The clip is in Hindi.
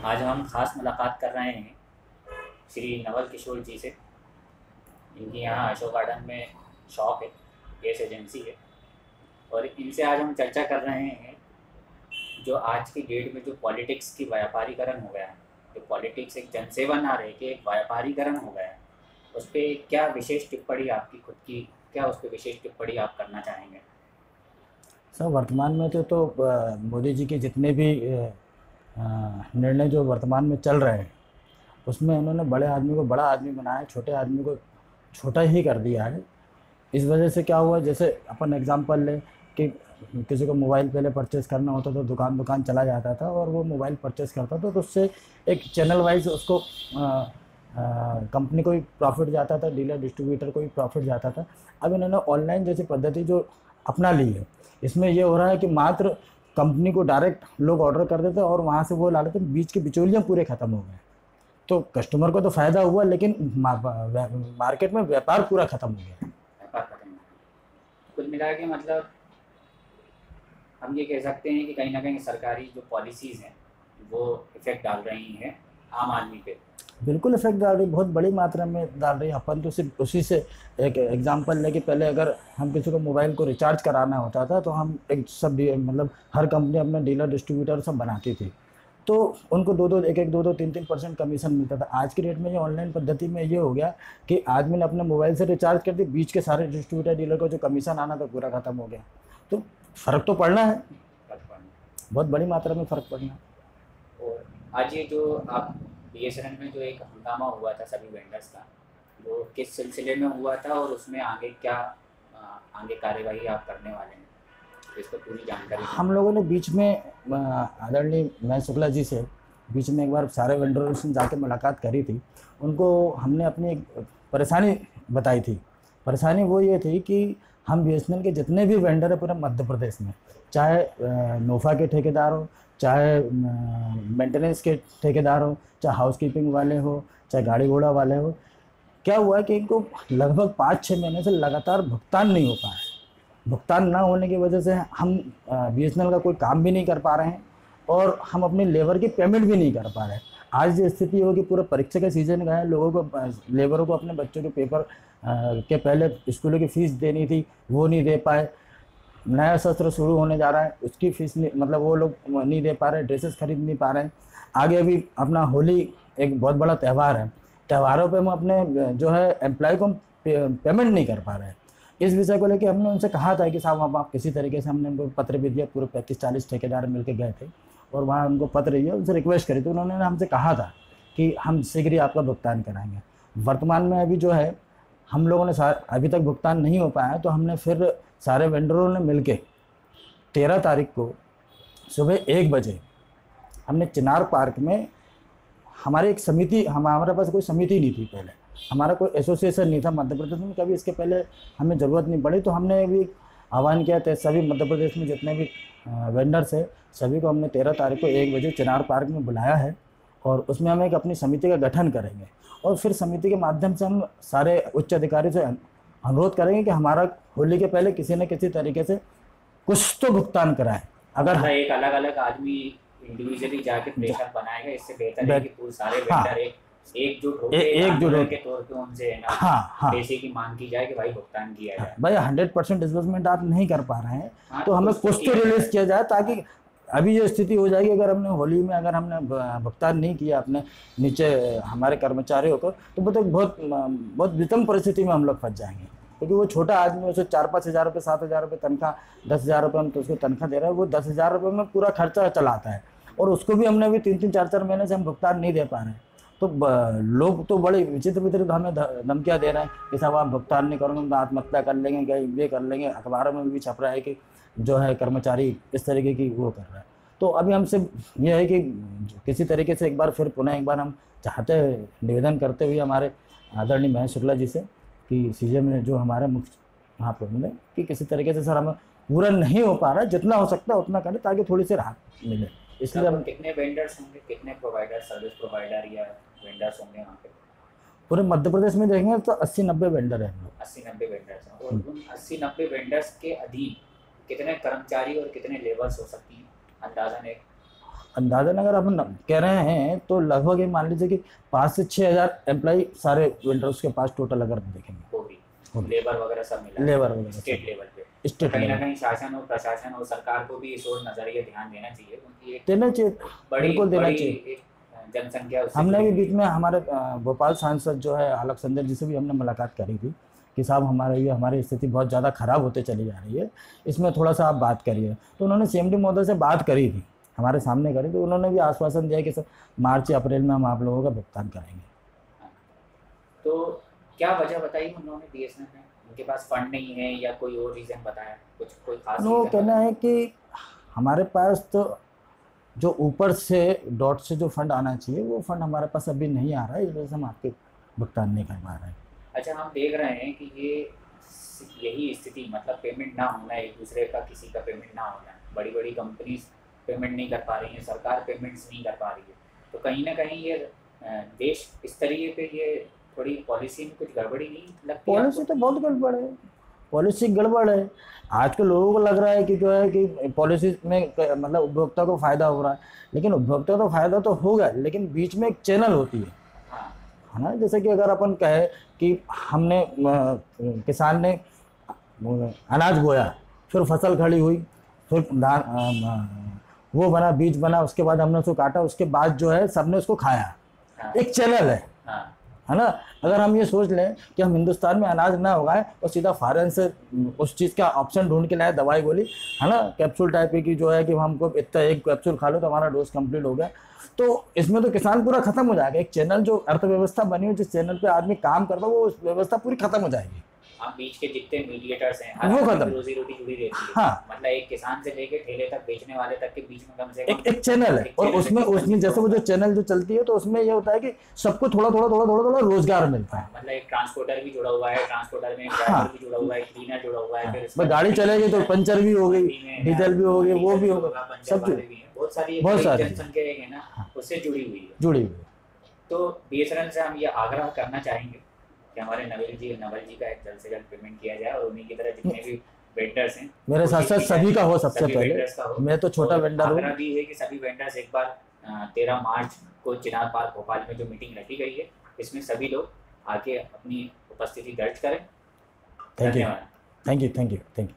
आज हम खास मुलाकात कर रहे हैं श्री नवल किशोर जी से। इनकी यहाँ अशोक गार्डन में शॉप है, गैस एजेंसी है। और इनसे आज हम चर्चा कर रहे हैं जो आज की डेट में जो पॉलिटिक्स की व्यापारीकरण हो गया है, जो पॉलिटिक्स एक जनसेवा ना रह के एक व्यापारीकरण हो गया है, उस पर क्या विशेष टिप्पणी आपकी खुद की, क्या उस पर विशेष टिप्पणी आप करना चाहेंगे? सर वर्तमान में मोदी जी के जितने भी निर्णय जो वर्तमान में चल रहे हैं उसमें उन्होंने बड़े आदमी को बड़ा आदमी बनाया, छोटे आदमी को छोटा ही कर दिया है। इस वजह से क्या हुआ, जैसे अपन एग्जांपल ले कि किसी को मोबाइल पहले परचेस करना होता तो दुकान दुकान चला जाता था और वो मोबाइल परचेस करता था, तो उससे एक चैनल वाइज उसको कंपनी को भी प्रॉफिट जाता था, डीलर डिस्ट्रीब्यूटर को भी प्रॉफिट जाता था। अब इन्होंने ऑनलाइन जैसी पद्धति जो अपना ली है, इसमें ये हो रहा है कि मात्र कंपनी को डायरेक्ट लोग ऑर्डर कर देते हैं और वहाँ से वो ला लेते हैं, बीच के बिचौलियाँ पूरे ख़त्म हो गए। तो कस्टमर को तो फ़ायदा हुआ, लेकिन मार्केट में व्यापार पूरा ख़त्म हो गया। व्यापार खत्म हो गया। कुल मिला के मतलब हम ये कह सकते हैं कि कहीं ना कहीं सरकारी जो पॉलिसीज़ हैं वो इफ़ेक्ट डाल रही हैं आम आदमी पे। बिल्कुल इफेक्ट डाल रही, बहुत बड़ी मात्रा में डाल रही है। अपन तो सिर्फ उसी से एक एग्जांपल लेके, पहले अगर हम किसी को मोबाइल को रिचार्ज कराना होता था तो हम एक मतलब हर कंपनी अपना डीलर डिस्ट्रीब्यूटर सब बनाती थी, तो उनको दो दो एक एक दो दो 3-3% कमीशन मिलता था। आज की डेट में ये ऑनलाइन पद्धति में ये हो गया कि आदमी ने अपने मोबाइल से रिचार्ज कर दी, बीच के सारे डिस्ट्रीब्यूटर डीलर को जो कमीशन आना था पूरा खत्म हो गया। तो फ़र्क तो पड़ना है, बहुत बड़ी मात्रा में फ़र्क पड़ना है। और आज ये जो आप बीएसएनएल में जो एक हंगामा हुआ था सभी वेंडर्स का, वो किस सिलसिले में हुआ था और उसमें आगे क्या आगे कार्यवाही आप करने वाले हैं, तो इस पर पूरी जानकारी दें। हम लोगों ने बीच में आदरणीय महेश शुक्ला जी से बीच में एक बार सारे वेंडरों से जाके मुलाकात करी थी। उनको हमने अपनी एक परेशानी बताई थी। परेशानी वो ये थी कि हम बीएसएनएल के जितने भी वेंडर हैं पूरे मध्य प्रदेश में, चाहे नोफा के ठेकेदार हो, चाहे मेंटेनेंस के ठेकेदार हो, चाहे हाउसकीपिंग वाले हो, चाहे गाड़ी घोड़ा वाले हो, क्या हुआ कि इनको लगभग 5-6 महीने से लगातार भुगतान नहीं हो पा है। भुगतान ना होने की वजह से हम बीएसएनएल का कोई काम भी नहीं कर पा रहे हैं और हम अपनी लेबर की पेमेंट भी नहीं कर पा रहे हैं। आज ये स्थिति होगी, पूरा परीक्षा का सीजन गया है, लोगों को लेबरों को अपने बच्चों के पेपर के पहले स्कूलों की फ़ीस देनी थी, वो नहीं दे पाए। नया सत्र शुरू होने जा रहा है, उसकी फ़ीस नहीं, मतलब वो लोग नहीं दे पा रहे, ड्रेसेस खरीद नहीं पा रहे हैं। आगे अभी अपना होली एक बहुत बड़ा त्यौहार है, त्योहारों पे हम अपने जो है एम्प्लॉय को पेमेंट नहीं कर पा रहे हैं। इस विषय को लेके हमने उनसे कहा था कि साहब आप किसी तरीके से, हमने उनको पत्र भी दिया, पूरे 35-40 ठेकेदार मिलकर गए थे और वहाँ उनको पत्र दिया, उनसे रिक्वेस्ट करी, तो उन्होंने हमसे कहा था कि हम शीघ्र ही आपका भुगतान कराएंगे। वर्तमान में अभी जो है हम लोगों ने अभी तक भुगतान नहीं हो पाया, तो हमने फिर सारे वेंडरों ने मिलके 13 तारीख को सुबह 1 बजे हमने चिनार पार्क में, हमारी एक समिति, हमारे पास कोई समिति नहीं थी पहले, हमारा कोई एसोसिएशन नहीं था मध्य प्रदेश में, कभी इसके पहले हमें ज़रूरत नहीं पड़ी, तो हमने भी आह्वान किया था सभी मध्य प्रदेश में जितने भी वेंडर्स है सभी को हमने 13 तारीख को 1 बजे चिनार पार्क में बुलाया है और उसमें हम एक अपनी समिति का गठन करेंगे और फिर समिति के माध्यम से हम सारे उच्च अधिकारी से अनुरोध करेंगे कि हमारा होली के पहले किसी न किसी तरीके से कुछ तो भुगतान कराएं। अगर मतलब एक अलग अलग आदमी इंडिविजुअली जाके प्रेशर बनाएगा, इससे बेहतर है कि पूरे सारे हाँ, वेंडर एकजुट होकर एकजुट आंदोलन हो, के तौर पे उनसे है ना हाँ पैसे की मांग की जाए कि भाई भुगतान किया जाए। भाई 100% डिस्बर्समेंट आप नहीं कर पा रहे हैं, हाँ, तो हमें कुछ तो कुछ तो किया रिलीज जाए। किया जाए, ताकि अभी ये स्थिति हो जाएगी अगर हमने होली में अगर हमने भुगतान नहीं किया अपने नीचे हमारे कर्मचारियों को, तो बहुत बहुत विषम परिस्थिति में हम लोग फंस जाएंगे। क्योंकि वो छोटा आदमी, उसे 4-5 हज़ार रुपये, 7 हज़ार रुपये तनख्वाह, 10 हज़ार रुपये हम तो उसको तनख्वाह दे रहे हैं, वो 10 हज़ार रुपये में पूरा खर्चा चलाता है और उसको भी हमने अभी 3-3, 4-4 महीने से हम भुगतान नहीं दे पा रहे हैं। तो लोग तो बड़े विचित्र विचित्र हमें धमकियाँ दे रहे हैं कि साहब आप भुगतान नहीं करोगे तो आत्महत्या कर लेंगे, क्या ये कर लेंगे। अखबारों में भी छप रहा है कि जो है कर्मचारी इस तरीके की वो कर रहा है। तो अभी हमसे ये है कि किसी तरीके से एक बार फिर पुनः एक बार हम चाहते हैं, निवेदन करते हुए हमारे आदरणीय महेश शुक्ला जी से कि सीजे में जो हमारे मुख्य महाप्रबंधक है कि किसी तरीके से सर हमें पूरा नहीं हो पा रहा है, जितना हो सकता है उतना करें ताकि थोड़ी सी राहत मिले। इसलिए हम कितने वेंडर्स होंगे, कितने प्रोवाइडर, सर्विस प्रोवाइडर या वेंडर्स होंगे वहाँ पे? पूरे मध्य प्रदेश में देखेंगे तो 80-90 वेंडर हैं हम लोग। 80-90 वेंडर्स हैं। और उन 80-90 वेंडर्स के अधीन कितने कर्मचारी और कितने लेबर्स हो सकती हैं अंदाजन एक? अंदाजन अगर अपन कह रहे हैं तो लगभग ये मान लीजिए कि 5 से 6 हज़ार एम्प्लॉय सारे वेंडर्स के पास टोटल अगर देखेंगे, होगी लेबर वगैरह सब मिला, लेबर वगैरह स्टेट लेवल पे। स्टेट कहीं ना लेवल कहीं शासन और प्रशासन और सरकार को भी इस ओर नजरिए ध्यान देना चाहिए, क्योंकि एक देना चाहिए, बड़ी बिल्कुल देना बड़ी चाहिए। एक जनसंख्या उससे हमने भी जुड़ी बीच में हमारे भोपाल सांसद जो है आलोक संजर जी से भी हमने मुलाकात करी थी कि साहब हमारी स्थिति बहुत ज़्यादा ख़राब होते चली जा रही है, इसमें थोड़ा सा आप बात करिए। तो उन्होंने सीएमडी महोदय से बात करी थी, हमारे सामने करी, तो उन्होंने भी आश्वासन दिया कि सर मार्च या अप्रैल में हम आप लोगों का भुगतान करेंगे। तो क्या वजह बताई उन्होंने बीएसएनएल में? उनके पास फंड नहीं है या कोई और रीज़न बताया, कुछ कोई खास वो रीज़न कहना है कि हमारे पास तो जो ऊपर से डॉट से जो फंड आना चाहिए वो फंड हमारे पास अभी नहीं आ रहा है, इस वजह से हम आपके भुगतान नहीं कर पा रहे हैं। अच्छा, हम देख रहे हैं कि ये यही स्थिति, मतलब पेमेंट ना होना, एक दूसरे का किसी का पेमेंट ना होना, बड़ी बड़ी कंपनीज पेमेंट नहीं कर पा रही हैं, सरकार पेमेंट्स नहीं कर पा रही है, तो कहीं ना कहीं ये देश इस तरीके पे ये थोड़ी पॉलिसी में कुछ गड़बड़ी नहीं लगती? पॉलिसी तो बहुत गड़बड़ है, पॉलिसी गड़बड़ है। आज के लोगों को लग रहा है कि जो है कि पॉलिसी में मतलब उपभोक्ता को फ़ायदा हो रहा है, लेकिन उपभोक्ता तो फ़ायदा तो होगा, लेकिन बीच में एक चैनल होती है, है ना। जैसे कि अगर अपन कहे कि हमने किसान ने अनाज बोया, फिर फसल खड़ी हुई, फिर वो बना, बीज बना, उसके बाद हमने उसको काटा, उसके बाद जो है सबने उसको खाया, एक चैनल है ना। अगर हम ये सोच लें कि हम हिंदुस्तान में अनाज ना उगाएं और सीधा फॉरेन से उस चीज़ का ऑप्शन ढूंढ के लाए, दवाई गोली, है ना, कैप्सूल टाइप की जो है कि हमको इतना एक कैप्सूल खा लो तो हमारा डोज कंप्लीट हो गया, तो इसमें तो किसान पूरा खत्म हो जाएगा। एक चैनल जो अर्थव्यवस्था बनी हुई, जिस चैनल पे आदमी काम करता है, वो उस व्यवस्था पूरी खत्म हो जाएगी। आप बीच के जितने मीडिएटर्स हैं, वो हर खत्म, रोजी रोटी जुड़ी रहती है। हाँ, मतलब एक किसान से लेके ठेले तक, बेचने वाले तक के बीच में कम से कम एक चैनल है, और उसमें जैसे वो जो चैनल जो चलती है, तो उसमें ये होता है कि सबको थोड़ा थोड़ा थोड़ा थोड़ा थोड़ा रोजगार मिलता है। मतलब एक ट्रांसपोर्टर भी जुड़ा हुआ है, ट्रांसपोर्टर में ड्राइवर भी जुड़ा हुआ है, क्लीनर जुड़ा हुआ है, फिर गाड़ी चलेगी तो पंचर भी हो गई, डीजल भी हो गई, वो भी होगा, सब बहुत सारी जनसंख्या है ना, उससे जुड़ी हुई है। तो बीएसएनएल से हम ये आग्रह करना चाहेंगे कि हमारे नवल जी का एक जल्द से जल्द पेमेंट किया जाए, और उन्हीं की तरह जितने भी वेंडर्स हैं, मेरे साथ साथ सभी का हो, सबसे पहले मैं तो छोटा वेंडर हूँ। आग्रह भी है कि सभी वेंडर्स एक बार 13 मार्च को चिनार पार्क भोपाल में जो मीटिंग रखी गई है, इसमें सभी लोग आके अपनी उपस्थिति दर्ज करें। Thank you.